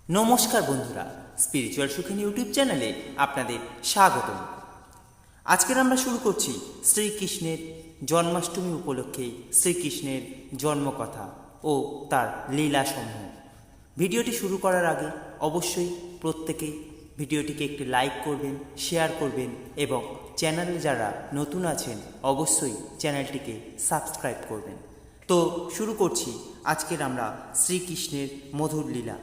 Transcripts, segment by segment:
নমস্কার বন্ধুরা, spiritual সুখিনী YouTube চ্যানেলে আপনাদের স্বাগতম। আজকের আমরা শুরু করছি শ্রীকৃষ্ণের জন্মাষ্টমী উপলক্ষে শ্রীকৃষ্ণের জন্মকথা ও তার লীলাসমূহ। ভিডিওটি শুরু করার আগে অবশ্যই প্রত্যেকে ভিডিওটিকে একটি লাইক করবেন, শেয়ার করবেন এবং চ্যানেলে যারা নতুন আছেন অবশ্যই চ্যানেলটিকে সাবস্ক্রাইব করবেন। তো শুরু করছি আজকের আমরা শ্রীকৃষ্ণের মধুর লীলা।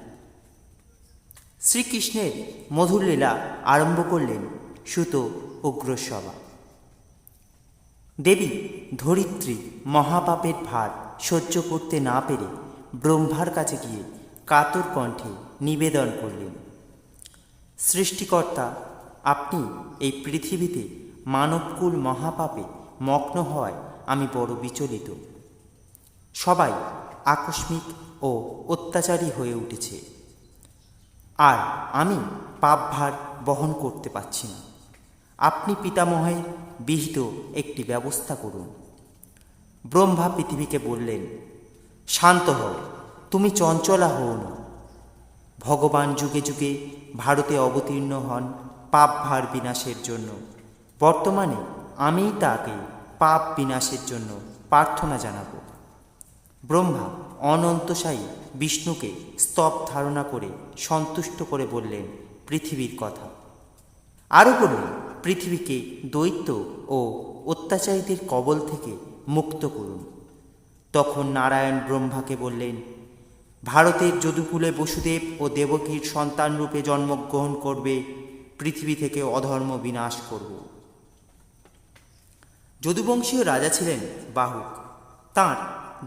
শ্রীকৃষ্ণের মধুর লীলা আরম্ভ করলেন সুত উগ্রসভা। দেবী ধরিত্রী মহাপাপের ভার সহ্য করতে না পেরে ব্রহ্মার কাছে গিয়ে কাতর কণ্ঠে নিবেদন করলেন, সৃষ্টিকর্তা, আপনি এই পৃথিবীতে মানবকুল মহাপাপে মগ্ন হওয়ায় আমি বড় বিচলিত। সবাই আকস্মিক ও অত্যাচারী হয়ে উঠেছে, আর আমি পাপভার বহন করতে পারছি না। আপনি পিতামহের বিহিত একটি ব্যবস্থা করুন। ব্রহ্মা পৃথিবীকে বললেন, শান্ত হও, তুমি চঞ্চলা হও না। ভগবান যুগে যুগে ভারতে অবতীর্ণ হন পাপভার বিনাশের জন্য। বর্তমানে আমিই তাকে পাপ বিনাশের জন্য প্রার্থনা জানাব। ব্রহ্মা অনন্তসায়ী বিষ্ণুকে স্তব ধারণা করে সন্তুষ্ট করে বললেন পৃথিবীর কথা। আরও বললেন, পৃথিবীকে দৈত্য ও অত্যাচারীদের কবল থেকে মুক্ত করুন। তখন নারায়ণ ব্রহ্মাকে বললেন, ভারতের যদুকুলে বসুদেব ও দেবকীর সন্তানরূপে জন্মগ্রহণ করবে, পৃথিবী থেকে অধর্ম বিনাশ করব। যদুবংশীয় রাজা ছিলেন বাহুক। তাঁর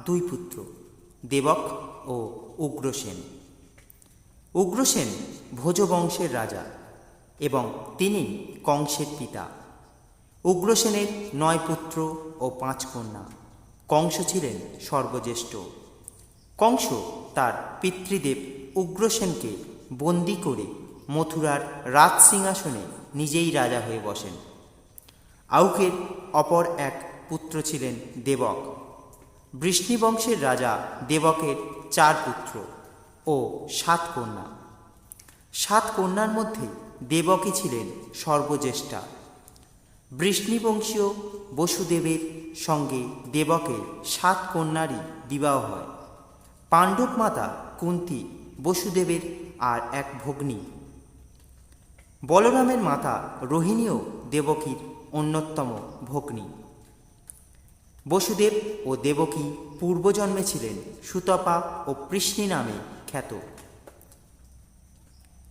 দুই পুত্র, দেবক ও উগ্রসেন। উগ্রসেন ভোজবংশের রাজা এবং তিনি কংসের পিতা। উগ্রসেনের 9 পুত্র ও 5 কন্যা। কংস ছিলেন সর্বজ্যেষ্ঠ। কংস তার পিতৃদেব উগ্রসেনকে বন্দী করে মথুরার রাজসিংহাসনে নিজেই রাজা হয়ে বসেন। আউকের অপর এক পুত্র ছিলেন দেবক। বৃষ্ণিবংশের রাজা দেবকের 4 পুত্র ও 7 কন্যা। 7 কন্যার মধ্যে দেবকী ছিলেন সর্বজ্যেষ্ঠা। বৃষ্ণিবংশীয় বসুদেবের সঙ্গে দেবকের 7 কন্যারই বিবাহ হয়। পাণ্ডব মাতা কুন্তী বসুদেবের আর এক ভগ্নী। বলরামের মাতা রোহিণীও দেবকীর অন্যতম ভগ্নী। বসুদেব ও দেবকী পূর্বজন্মে ছিলেন সুতপা ও পৃষ্ণি নামে খ্যাত।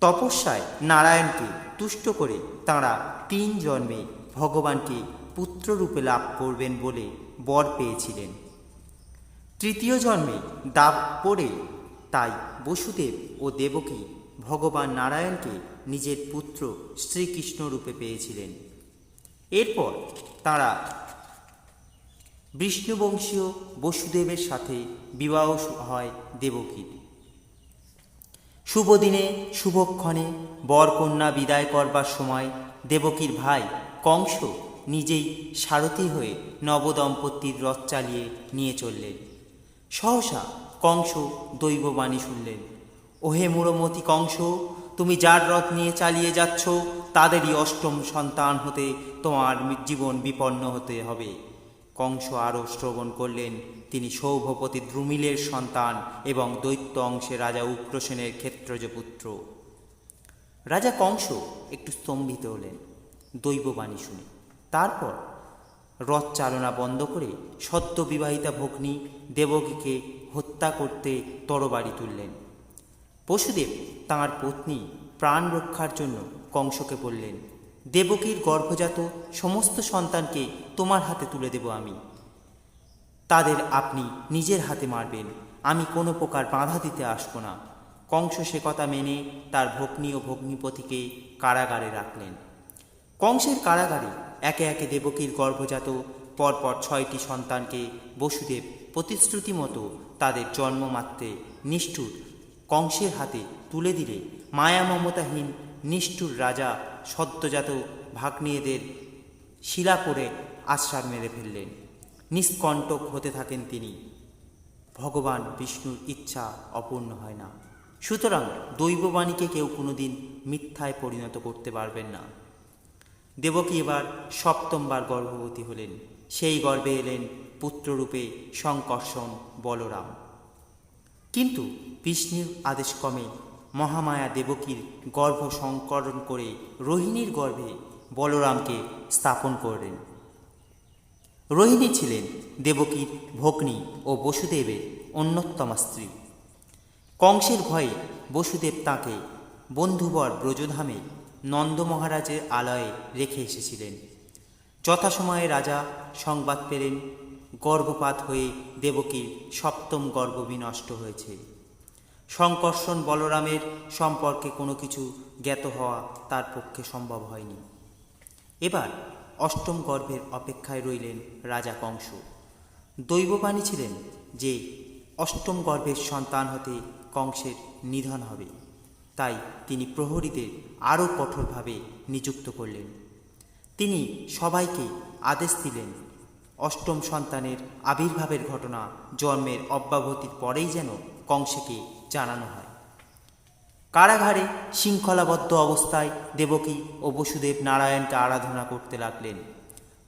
তপস্যায় নারায়ণকে তুষ্ট করে তাঁরা 3 জন্মে ভগবানকে পুত্ররূপে লাভ করবেন বলে বর পেয়েছিলেন। 3য় জন্মে দাব পড়ে তাই বসুদেব ও দেবকী ভগবান নারায়ণকে নিজের পুত্র শ্রীকৃষ্ণ রূপে পেয়েছিলেন। এরপর তাঁরা বিষ্ণুবংশীয় বসুদেবের সাথে বিবাহ হয় দেবকীর। শুভ দিনে শুভক্ষণে বরকন্যা বিদায় করবার সময় দেবকীর ভাই কংস নিজেই সারথি হয়ে নবদম্পতির রথ চালিয়ে নিয়ে চললেন। সহসা কংস দৈববাণী শুনলেন, ওহে মূঢ়মতি কংস, তুমি যার রথ নিয়ে চালিয়ে যাচ্ছ তাদেরই 8ম সন্তান হতে তোমার জীবন বিপন্ন হতে হবে। কংস আরও শ্রবণ করলেন তিনি সৌভপতি দ্রুমিলের সন্তান এবং দৈত্য অংশে রাজা উগ্রসেনের ক্ষেত্রজ পুত্র। রাজা কংস একটু স্তম্ভিত হলেন দৈববাণী শুনে। তারপর রথ চালনা বন্ধ করে সদ্য বিবাহিতা ভগ্নী দেবকীকে হত্যা করতে তরবারি তুললেন। বসুদেব তাঁর পত্নী প্রাণ রক্ষার জন্য কংসকে বললেন, দেবকীর গর্ভজাত সমস্ত সন্তানকে তোমার হাতে তুলে দেব আমি। তাদের আপনি নিজের হাতে মারবেন, আমি কোনো প্রকার বাধা দিতে আসব না। কংস সে কথা মেনে তার ভগ্নী ও ভগ্নীপতিকে কারাগারে রাখলেন। কংসের কারাগারে একে একে দেবকীর গর্ভজাত পরপর 6টি সন্তানকে বসুদেব প্রতিশ্রুতি মতো তাদের জন্মমাত্রে নিষ্ঠুর কংসের হাতে তুলে দিলে মায়া মমতাহীন নিষ্ঠুর রাজা সদ্যজাত ভাগ্নেদের শিলা করে আশ্রয় মেরে ফেললেন। নিষ্কণ্টক হতে থাকেন তিনি। ভগবান বিষ্ণুর ইচ্ছা অপূর্ণ হয় না। সুতরাং দৈববাণীকে কেউ কোনোদিন মিথ্যায় পরিণত করতে পারবেন না। দেবকী এবার সপ্তমবার গর্ভবতী হলেন। সেই গর্ভে এলেন পুত্ররূপে সংকর্ষণ বলরাম। কিন্তু বিষ্ণুর আদেশ ক্রমে মহামায়া দেবকীর গর্ভ সংকরণ করে রোহিণীর গর্ভে বলরামকে স্থাপন করলেন। রোহিণী ছিলেন দেবকীর ভগ্নী ও বসুদেবের অন্যতমা স্ত্রী। কংসের ভয়ে বসুদেব তাঁকে বন্ধুবর ব্রজধামে নন্দ মহারাজের আলয়ে রেখে এসেছিলেন। যথাসময়ে রাজা সংবাদ পেলেন গর্ভপাত হয়ে দেবকীর সপ্তম গর্ভ বিনষ্ট হয়েছে। সংকর্ষণ বলরামের সম্পর্কে কোনো কিছু জ্ঞাত হওয়া তার পক্ষে সম্ভব হয়নি। এবার অষ্টম গর্ভের অপেক্ষায় রইলেন রাজা কংস। দৈববাণী ছিলেন যে অষ্টম গর্ভের সন্তান হতে কংসের নিধন হবে, তাই তিনি প্রহরীদের আরও কঠোরভাবে নিযুক্ত করলেন। তিনি সবাইকে আদেশ দিলেন অষ্টম সন্তানের আবির্ভাবের ঘটনা জন্মের অব্যাহতির পরেই যেন কংসকে জানানো হয়। কারাগারে শৃঙ্খলাবদ্ধ অবস্থায় দেবকী ও বসুদেব নারায়ণকে আরাধনা করতে লাগলেন।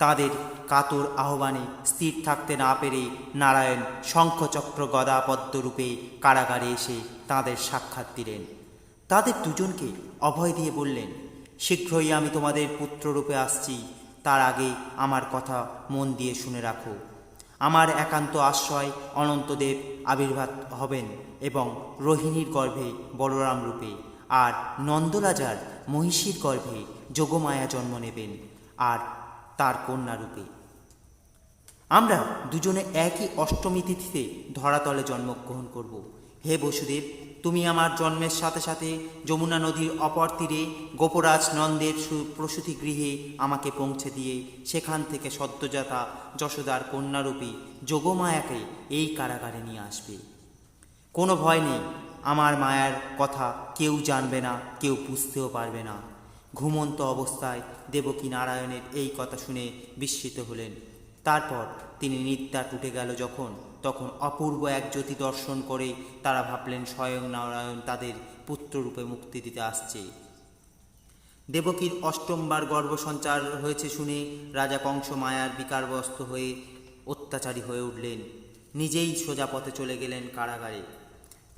তাদের কাতর আহ্বানে স্থির থাকতে না পেরে নারায়ণ শঙ্খচক্র গদা পদ্মরূপে কারাগারে এসে তাদের সাক্ষাৎ দিলেন। তাদের দুজনকে অভয় দিয়ে বললেন, শীঘ্রই আমি তোমাদের পুত্ররূপে আসছি, তার আগে আমার কথা মন দিয়ে শুনে রাখো। আমার একান্ত আশ্রয় অনন্তদেব আবির্ভাব হবেন এবং রোহিণীর গর্ভে বলরাম রূপে, আর নন্দরাজার মহিষীর গর্ভে যোগমায়া জন্ম নেবেন আর তার কন্যা রূপে। আমরা দুজনে একই অষ্টমী তিথিতে ধরাতলে জন্মগ্রহণ করব। হে বসুদেব, তুমি আমার জন্মের সাথে সাথে যমুনা নদীর অপর তীরে গোপরাজ নন্দের প্রসূতি গৃহে আমাকে পৌঁছে দিয়ে সেখান থেকে সদ্যজাতা যশোদার কন্যারূপী যোগমায়াকে এই কারাগারে নিয়ে আসবে। কোনো ভয় নেই, আমার মায়ার কথা কেউ জানবে না, কেউ বুঝতেও পারবে না। ঘুমন্ত অবস্থায় দেবকী নারায়ণের এই কথা শুনে বিস্মিত হলেন। তারপর তিনি নিদ্রা টুটে গেল তখন অপূর্ব এক জ্যোতি দর্শন করে তারা ভাবলেন স্বয়ং নারায়ণ তাদের পুত্ররূপে মুক্তি দিতে আসছে। দেবকীর অষ্টমবার গর্ভসঞ্চার হয়েছে শুনে রাজা কংস মায়ার বিকারগ্রস্ত হয়ে অত্যাচারী হয়ে উঠলেন। নিজেই সোজা পথে চলে গেলেন কারাগারে।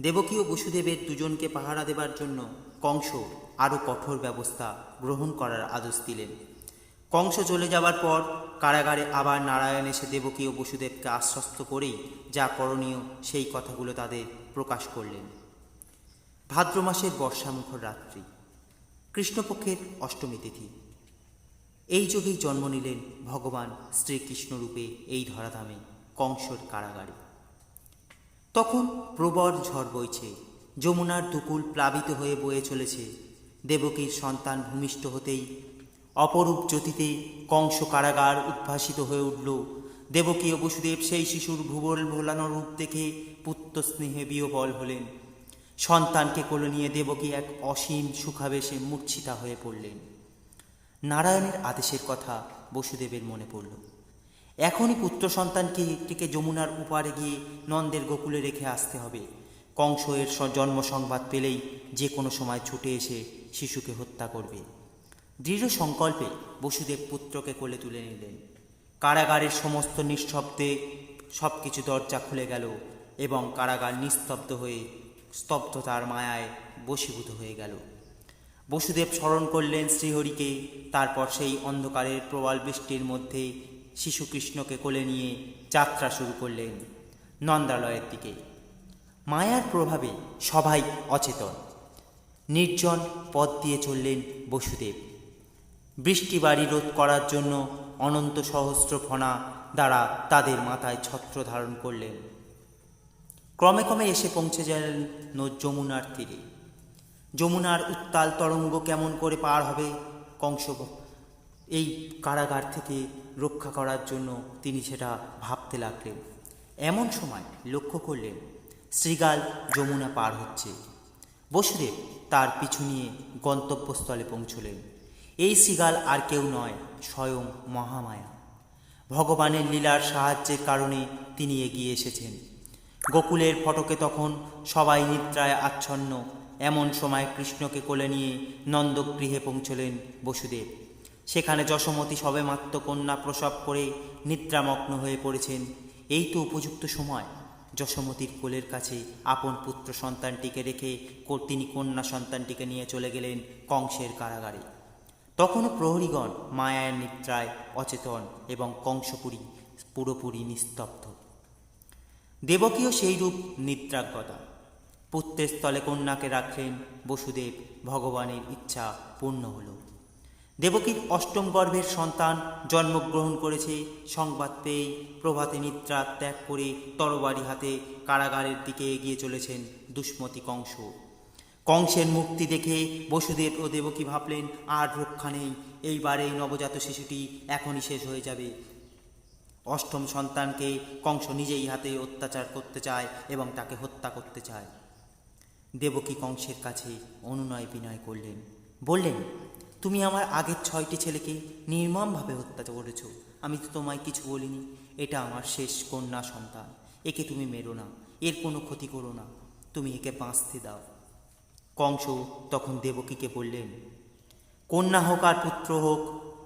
দেবকী ও বসুদেবের দুজনকে পাহারা দেবার জন্য কংস আরও কঠোর ব্যবস্থা গ্রহণ করার আদেশ দিলেন। কংস চলে যাবার পর কারাগারে আবার নারায়ণ এসে দেবকী ও বসুদেবকে আশ্বস্ত করেই যা করণীয় সেই কথাগুলো তাদের প্রকাশ করলেন। ভাদ্র মাসের বর্ষামুখর রাত্রি, কৃষ্ণপক্ষের অষ্টমী তিথি। এই যুগেই জন্ম নিলেন ভগবান শ্রীকৃষ্ণরূপে এই ধরাধামে কংসর কারাগারে। তখন প্রবল ঝড় বইছে, যমুনার দুকুল প্লাবিত হয়ে বয়ে চলেছে। দেবকীর সন্তান ভূমিষ্ঠ হতেই অপরূপ জ্যোতিতে কংস কারাগার উদ্ভাসিত হয়ে উঠল। দেবকী ও বসুদেব সেই শিশুর ভুবল ভোলানো রূপ দেখে পুত্র স্নেহে বিহ্বল হলেন। সন্তানকে কোলে নিয়ে দেবকী এক অসীম সুখাবেশে মূর্ছিতা হয়ে পড়লেন। নারায়ণের আদেশের কথা বসুদেবের মনে পড়ল। এখনই পুত্র সন্তানকে যমুনার উপারে গিয়ে নন্দের গোকুলে রেখে আসতে হবে। কংস এর জন্ম সংবাদ পেলেই যে কোনো সময় ছুটে এসে শিশুকে হত্যা করবে। দৃঢ় সংকল্পে বসুদেব পুত্রকে কোলে তুলে নিলেন। কারাগারের সমস্ত নিঃশব্দে সবকিছু দরজা খুলে গেল এবং কারাগার নিস্তব্ধ হয়ে স্তব্ধতার মায়ায় বশীভূত হয়ে গেল। বসুদেব স্মরণ করলেন শ্রীহরিকে। তারপর সেই অন্ধকারের প্রবল বৃষ্টির মধ্যে শিশু কৃষ্ণকে কোলে নিয়ে যাত্রা শুরু করলেন নন্দালয়ের দিকে। মায়ার প্রভাবে সবাই অচেতন। নির্জন পথ দিয়ে চললেন বসুদেব। বৃষ্টি বাড়ি রোধ করার জন্য অনন্ত সহস্র ফণা দ্বারা তাদের মাথায় ছত্র ধারণ করলেন। ক্রমে ক্রমে এসে পৌঁছে গেলেন যমুনার তীরে। যমুনার উত্তাল তরঙ্গ কেমন করে পার হবে কংস এই কারাগার থেকে রক্ষা করার জন্য তিনি সেটা ভাবতে লাগলেন। এমন সময় লক্ষ্য করলেন শৃগাল যমুনা পার হচ্ছে। বসুদেব তার পিছু নিয়ে গন্তব্যস্থলে পৌঁছলেন। এই শৃগাল আর কেউ নয়, স্বয়ং মহামায়া। ভগবানের লীলার সাহায্যের কারণে তিনি এগিয়ে এসেছেন। গোকুলের ফটকে তখন সবাই নিদ্রায় আচ্ছন্ন। এমন সময় কৃষ্ণকে কোলে নিয়ে নন্দগৃহে পৌঁছলেন বসুদেব। সেখানে যশোমতী সবেমাত্র কন্যা প্রসব করে নিদ্রামগ্ন হয়ে পড়েছেন। এই তো উপযুক্ত সময়। যশোমতীর কোলের কাছে আপন পুত্র সন্তানটিকে রেখে তিনি কন্যা সন্তানটিকে নিয়ে চলে গেলেন কংসের কারাগারে। তখনও প্রহরীগণ মায়ার নিদ্রায় অচেতন এবং কংসপুরী পুরোপুরি নিস্তব্ধ। দেবকীও সেইরূপ নিদ্রাগতা। পুত্রের স্থলে কন্যাকে রাখলেন বসুদেব। ভগবানের ইচ্ছা পূর্ণ হল। দেবকীর অষ্টম গর্ভের সন্তান জন্মগ্রহণ করেছে সংবাদ পেয়ে প্রভাতে নিদ্রা ত্যাগ করে তরবারি হাতে কারাগারের দিকে এগিয়ে চলেছেন দুষ্মতি কংস। কংসের মূর্তি দেখে বসুদেব ও দেবকী ভাবলেন, আর রক্ষা নেই, এইবার এই নবজাত শিশুটি এখনই শেষ হয়ে যাবে। অষ্টম সন্তানকে কংস নিজেই হাতে অত্যাচার করতে চায় এবং তাকে হত্যা করতে চায়। দেবকী কংসের কাছে অনুনয় বিনয় করলেন, বললেন, তুমি আমার আগের 6টি ছেলেকে নির্মমভাবে হত্যা করেছ। আমি তো তোমায় কিছু বলিনি। এটা আমার শেষ কন্যা সন্তান। একে তুমি মেরো না, এর কোনো ক্ষতি করো না, তুমি একে বাঁচতে দাও। কংস তখন দেবকীকে বললেন, কন্যা হোক আর পুত্র হোক,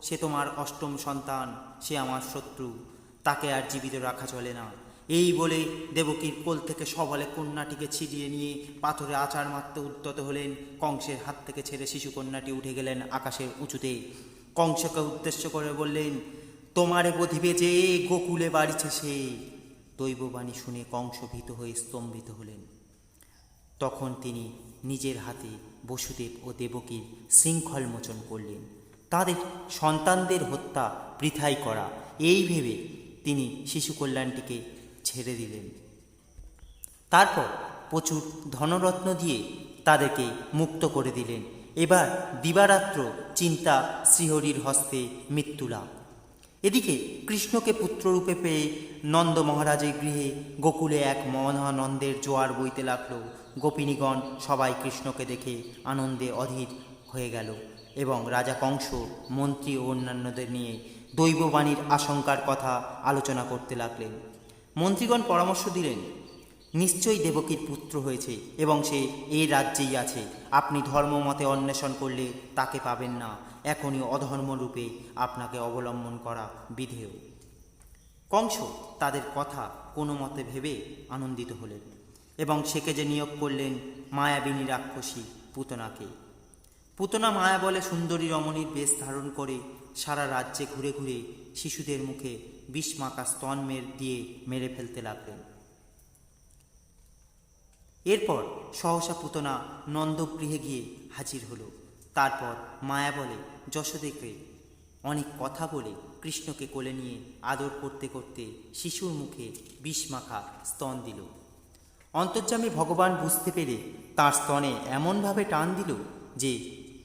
সে তোমার অষ্টম সন্তান, সে আমার শত্রু, তাকে আর জীবিত রাখা চলে না। এই বলে দেবকীর কোল থেকে সবলে কন্যাটিকে ছিটিয়ে নিয়ে পাথরে আছাড় মারতে উদ্যত হলেন। কংসের হাত থেকে ছেড়ে শিশু কন্যাটি উঠে গেলেন আকাশের উঁচুতে। কংসকে উদ্দেশ্য করে বললেন, তোমারে বধিবে যে, গোকুলে বাড়িছে সে। দৈববাণী শুনে কংস ভীত হয়ে স্তম্ভিত হলেন। তখন তিনি নিজের হাতে বসুদেব ও দেবকীর শৃঙ্খল মোচন করলেন। তাদের সন্তানদের হত্যা বৃথাই করা, এই ভেবে তিনি শিশু কল্যাণটিকে ছেড়ে দিলেন। তারপর প্রচুর ধনরত্ন দিয়ে তাদেরকে মুক্ত করে দিলেন। এবার দিবারাত্র চিন্তা শ্রীহরির হস্তে মৃত্যুলাভ। এদিকে কৃষ্ণকে পুত্ররূপে পেয়ে নন্দ মহারাজের গৃহে গোকুলে এক মহানন্দের জোয়ার বইতে লাগল। গোপিনীগণ সবাই কৃষ্ণকে দেখে আনন্দে অধীর হয়ে গেল এবং রাজা কংস মন্ত্রী ও অন্যান্যদের নিয়ে দৈববাণীর আশঙ্কার কথা আলোচনা করতে লাগলেন। মন্ত্রীগণ পরামর্শ দিলেন, নিশ্চয়ই দেবকীর পুত্র হয়েছে এবং সে এই রাজ্যেই আছে। আপনি ধর্মমতে অন্বেষণ করলে তাকে পাবেন না। এখনই অধর্মরূপে আপনাকে অবলম্বন করা বিধেয়। কংস তাদের কথা কোনো মতে ভেবে আনন্দিত হলেন এবং সেকেজে নিয়োগ করলেন মায়াবিনী রাক্ষসী পুতনাকে। পুতনা মায়া বলে সুন্দরী রমণীর বেশ ধারণ করে সারা রাজ্যে ঘুরে ঘুরে শিশুদের মুখে বিষমাখা স্তন দিয়ে মেরে ফেলতে লাগলেন। এরপর সহসা পুতনা নন্দগৃহে গিয়ে হাজির হলো। তারপর মায়া বলে যশোদাকে অনেক কথা বলে কৃষ্ণকে কোলে নিয়ে আদর করতে করতে শিশুর মুখে বিষমাখা স্তন দিল। অন্তর্যামী ভগবান বুঝতে পেরে তাঁর স্তনে এমনভাবে টান দিল যে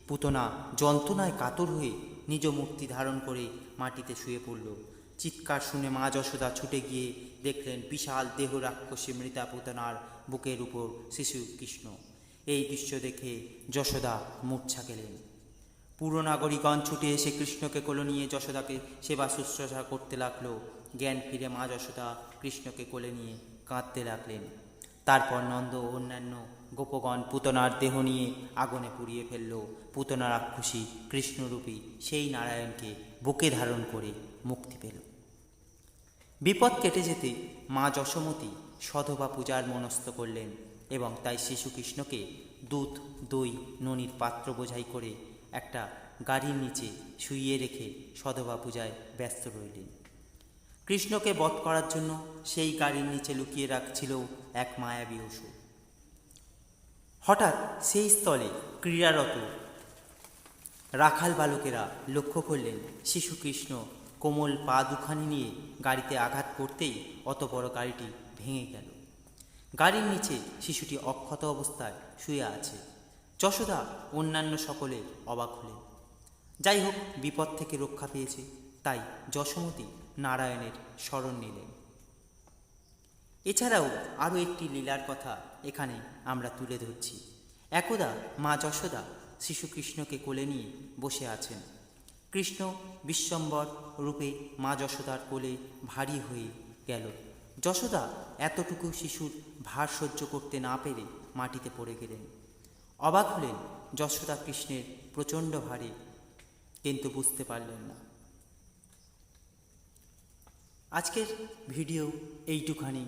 পুতনা যন্ত্রণায় কাতর হয়ে নিজ মূর্তি ধারণ করে মাটিতে শুয়ে পড়ল। চিৎকার শুনে মা যশোদা ছুটে গিয়ে দেখলেন বিশাল দেহ রাক্ষসী মৃতা পুতনার বুকের উপর শিশু কৃষ্ণ। এই দৃশ্য দেখে যশোদা মূর্ছা গেলেন। পুরো নাগরিকগণ ছুটে এসে কৃষ্ণকে কোলে নিয়ে যশোদাকে সেবা শুশ্রূষা করতে লাগলো। জ্ঞান ফিরে মা যশোদা কৃষ্ণকে কোলে নিয়ে কাঁদতে লাগলেন। তারপর নন্দ ও অন্যান্য গোপগণ পুতনার দেহ নিয়ে আগুনে পুড়িয়ে ফেলল। পুতনা রাক্ষসী কৃষ্ণরূপী সেই নারায়ণকে বুকে ধারণ করে মুক্তি পেল। বিপদ কেটে যেতে মা যশোমতী সধবা পূজার মনস্থ করলেন এবং তাই শিশু কৃষ্ণকে দুধ, দই, ননির পাত্র বোঝাই করে একটা গাড়ির নিচে শুইয়ে রেখে সধবা পূজায় ব্যস্ত রইলেন। কৃষ্ণকে বধ করার জন্য সেই গাড়ির নিচে লুকিয়ে রাখছিল এক মায়াবী অসুর। হঠাৎ সেই স্থলে ক্রীড়ারত রাখাল বালকেরা লক্ষ্য করলেন শিশু কৃষ্ণ কোমল পা দুখানি নিয়ে গাড়িতে আঘাত করতেই অত বড় গাড়িটি ভেঙে গেল। গাড়ির নিচে শিশুটি অক্ষত অবস্থায় শুয়ে আছে। যশোদা অন্যান্য সকলে অবাক হলেন। যাই হোক, বিপদ থেকে রক্ষা পেয়েছে, তাই যশোমতী নারায়ণের শরণ নিলেন। এছাড়াও আরও একটি লীলার কথা এখানে আমরা তুলে ধরছি। একদা মা যশোদা শিশু কৃষ্ণকে কোলে নিয়ে বসে আছেন। কৃষ্ণ বিশ্বম্বর রূপে মা যশোদার কোলে ভারী হয়ে গেল। যশোদা এতটুকু শিশুর ভার সহ্য করতে না পেরে মাটিতে পড়ে গেলেন। অবাক হলেন যশোদা কৃষ্ণের প্রচণ্ড ভারে, কিন্তু বুঝতে পারলেন না। আজকের ভিডিও এইটুখানি।